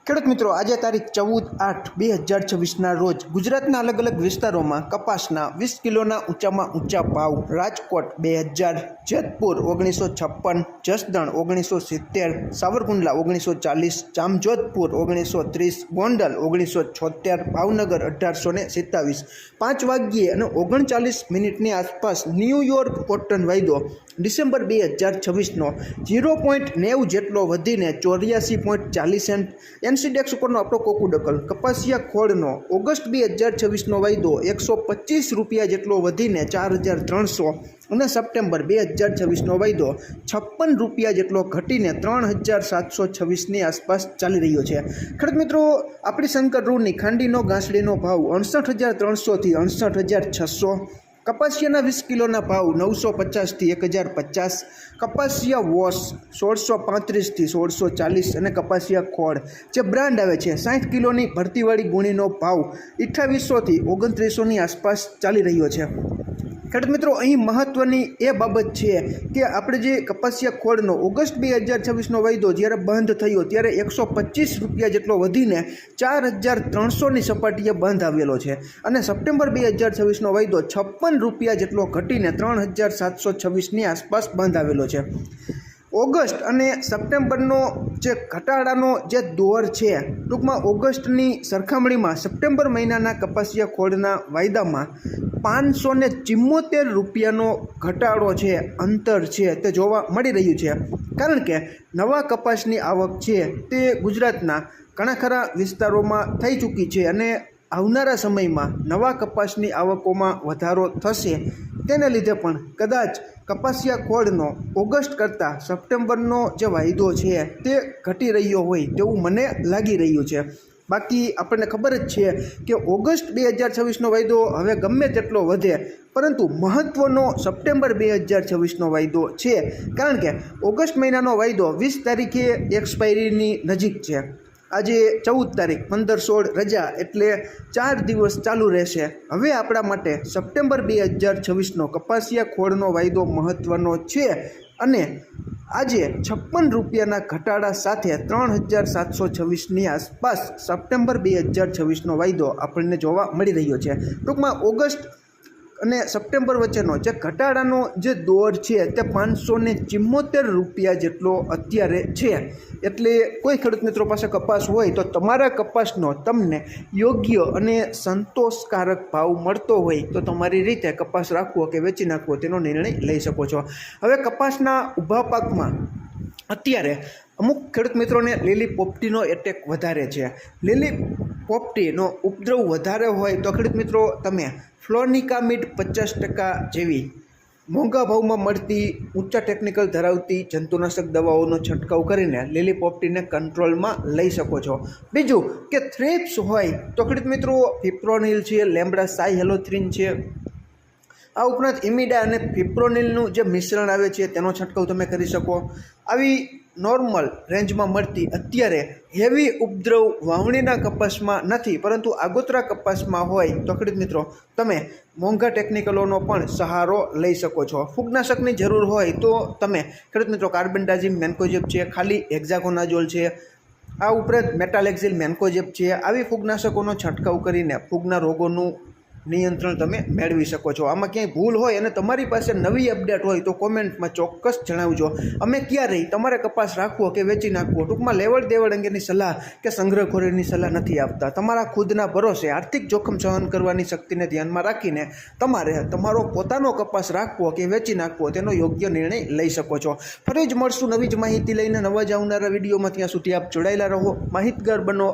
ખેડૂત મિત્રો, આજે તારીખ 14/8/2026ના રોજ ગુજરાતના અલગ અલગ વિસ્તારોમાં કપાસના 20 કિલોના ઊંચામાં ઊંચા ભાવ. રાજકોટ 2000, જેતપુર 1956, જસદણ 1970, સાવરકુંડલા 1940, જામજોધપુર 1930, ગોંડલ 1976, ભાવનગર 1827. 5 વાગ્યે અને 39 મિનિટની આસપાસ ન્યૂયોર્ક કોટન વાયદો ડિસેમ્બર 2026નો 0.90 જેટલો વધીને 84.40 સેન્ટ. એનસીડેક્સ ઉપરનો આપણો કોકુડકલ કપાસિયા ખોળનો ઓગસ્ટ 2026નો વાયદો 125 રૂપિયા જેટલો વધીને 4300 અને સપ્ટેમ્બર 2026નો વાયદો 56 રૂપિયા જેટલો ઘટીને 3726ની આસપાસ ચાલી રહ્યો છે. ખેડૂત મિત્રો, આપણી શંકર રૂની ખાંડીનો ઘાસડીનો ભાવ 69300થી 68600. કપાસિયાના 20 કિલોના ભાવ 950થી 1050. કપાસિયા વોશ 1635થી 1640 અને કપાસિયા ખોળ જે બ્રાન્ડ આવે છે 60 કિલોની ભરતીવાળી ગુણીનો ભાવ 2800થી 2900ની આસપાસ ચાલી રહ્યો છે. ખેડૂત મિત્રો, અહીં મહત્ત્વની એ બાબત છે કે આપણે જે કપાસિયા ખોળનો ઓગસ્ટ 2026નો વાયદો જ્યારે બંધ થયો ત્યારે 125 રૂપિયા જેટલો વધીને 4300ની સપાટીએ બંધ આવેલો છે અને સપ્ટેમ્બર 2026નો વાયદો 56 રૂપિયા જેટલો ઘટીને 3726ની આસપાસ બંધ આવેલો છે. ઓગસ્ટ અને સપ્ટેમ્બરનો જે ઘટાડાનો જે દોર છે, ટૂંકમાં ઓગસ્ટની સરખામણીમાં સપ્ટેમ્બર મહિનાના કપાસિયા ખોળના વાયદામાં 574 રૂપિયાનો ઘટાડો છે, અંતર છે તે જોવા મળી રહ્યું છે. કારણ કે નવા કપાસની આવક છે તે ગુજરાતના ઘણા ખરા વિસ્તારોમાં થઈ ચૂકી છે અને આવનારા સમયમાં નવા કપાસની આવકોમાં વધારો થશે. તેને લીધે પણ કદાચ કપાસિયા ખોળનો ઓગસ્ટ કરતાં સપ્ટેમ્બરનો જે વાયદો છે તે ઘટી રહ્યો હોય તેવું મને લાગી રહ્યું છે. બાકી આપણને ખબર જ છે કે ઓગસ્ટ 2026નો વાયદો હવે ગમે તેટલો વધે, પરંતુ મહત્ત્વનો સપ્ટેમ્બર 2026નો વાયદો છે. કારણ કે ઓગસ્ટ મહિનાનો વાયદો 20 તારીખે એક્સપાયરીની નજીક છે. આજે 14 તારીખ, 15-16 રજા, એટલે 4 દિવસ ચાલુ રહેશે. હવે આપણા માટે સપ્ટેમ્બર 2026નો કપાસિયા ખોળનો વાયદો મહત્ત્વનો છે અને આજે 56 રૂપિયાના ઘટાડા સાથે 3726ની આસપાસ સપ્ટેમ્બર 2026નો વાયદો આપણને જોવા મળી રહ્યો છે. ટૂંકમાં ઓગસ્ટ અને સપ્ટેમ્બર વચ્ચેનો જે ઘટાડાનો જે દોર છે તે 574 રૂપિયા જેટલો અત્યારે છે. એટલે કોઈ ખેડૂત મિત્રો પાસે કપાસ હોય તો તમારા કપાસનો તમને યોગ્ય અને સંતોષકારક ભાવ મળતો હોય તો તમારી રીતે કપાસ રાખવો કે વેચી નાખવો તેનો નિર્ણય લઈ શકો છો. હવે કપાસના ઊભા પાકમાં અત્યારે અમુક ખેડૂત મિત્રોને લીલી પોપટીનો એટેક વધારે છે. લીલી પોપટીનો ઉપદ્રવ વધારે હોય તો ખેડૂત મિત્રો તમે ફ્લોનિકામિડ 50% જેવી મોંઘા ભાવમાં મળતી ઊંચા ટેકનિકલ ધરાવતી જંતુનાશક દવાઓનો છંટકાવ કરીને લીલી પોપટીને કંટ્રોલમાં લઈ શકો છો. બીજું કે થ્રિપ્સ હોય તો ખેડૂત મિત્રો ફિપ્રોનિલ છે, લેમ્બડા સાયહેલોથ્રીન છે, આ ઉપરાંત ઇમિડા અને ફિપ્રોનિલનું જે મિશ્રણ આવે છે તેનો છંટકાવ તમે કરી શકો. આવી નોર્મલ રેન્જમાં મળતી અત્યારે હેવી ઉપદ્રવ વાવણીના કપાસમાં નથી, પરંતુ આગોતરા કપાસમાં હોય તો ખેડૂત મિત્રો તમે મોંઘા ટેકનિકલોનો પણ સહારો લઈ શકો છો. ફૂગનાશકની જરૂર હોય તો તમે ખેડૂત મિત્રો કાર્બેન્ડાઝિમ મેન્કોજેબ છે, ખાલી હેક્ઝાકોનાઝોલ છે, આ ઉપરાંત મેટાલેક્ઝિલ મેન્કોજેબ છે, આવી ફૂગનાશકોનો છંટકાવ કરીને ફૂગના રોગોનું નિયંત્રણ તમે મેળવી શકો છો. આમાં ક્યાંય ભૂલ હોય અને તમારી પાસે નવી અપડેટ હોય તો કોમેન્ટમાં ચોક્કસ જણાવજો. અમે ક્યાં રહી તમારે કપાસ રાખવો કે વેચી નાખવો, ટૂંકમાં લેવડ દેવડ અંગેની સલાહ કે સંગ્રહખોરીની સલાહ નથી આપતા. તમારા ખુદના ભરોસે આર્થિક જોખમ સહન કરવાની શક્તિને ધ્યાનમાં રાખીને તમારે તમારો પોતાનો કપાસ રાખવો કે વેચી નાખવો તેનો યોગ્ય નિર્ણય લઈ શકો છો. ફરી જ મળશું નવી જ માહિતી લઈને નવા જ આવનારા વિડીયોમાં. ત્યાં સુધી આપ જોડાયેલા રહો, માહિતગાર બનો.